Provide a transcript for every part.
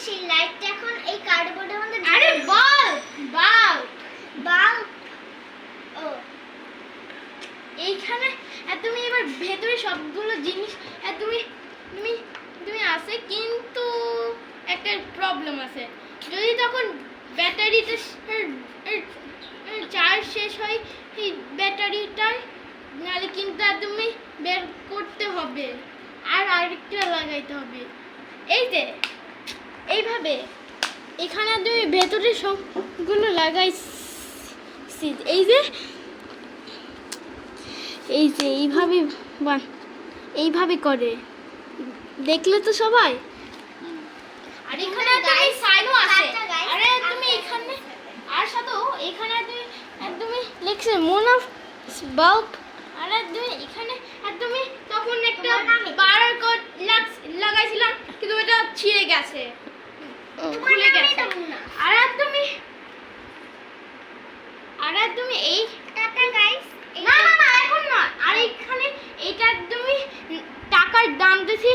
সেই লাইটটা এখন এই কার্ডবোর্ডের মধ্যে আরে বাল্ব বাল্ব বাল্ব ও এইখানে তুমি এবার ভেতরে সবগুলো জিনিস তুমি তুমি তুমি আছে, কিন্তু একটা প্রবলেম আছে। যদি তখন ব্যাটারিটা চার্জ শেষ হয় এই ব্যাটারিটার, নাহলে কিন্তু তুমি বের করতে হবে আর আরেকটা লাগাইতে হবে। এই যে এইভাবে এখানে তুমি ভেতরে সবগুলো লাগাইছি। এই যে এইভাবে এইভাবে করে দেখলে তো সবাই। আর এখানে তুমি সাইনও আছে। আরে তুমি এখানে আর সাথে এখানে তুমি লিখছে মোনাফ বাল্ব। আরে তুমি এখানে তুমি তখন একটা বারার কোড লাগাইছিলাম, কিন্তু এটা ছিঁড়ে গেছে, খুলে গেছে। আর তুমি এই টাটা গাইস না না না এখন না। আর এখানে এটা তুমি টাকার দাম দিছি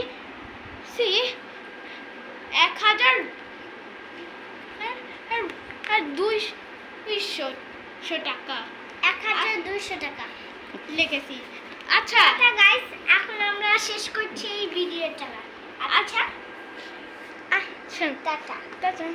1000 আর 200 টাকা, 1200 টাকা লিখেছি। আচ্ছা টাটা গাইস, এখন আমরা শেষ করছি এই ভিডিওটা। আচ্ছা টাটা টাটা।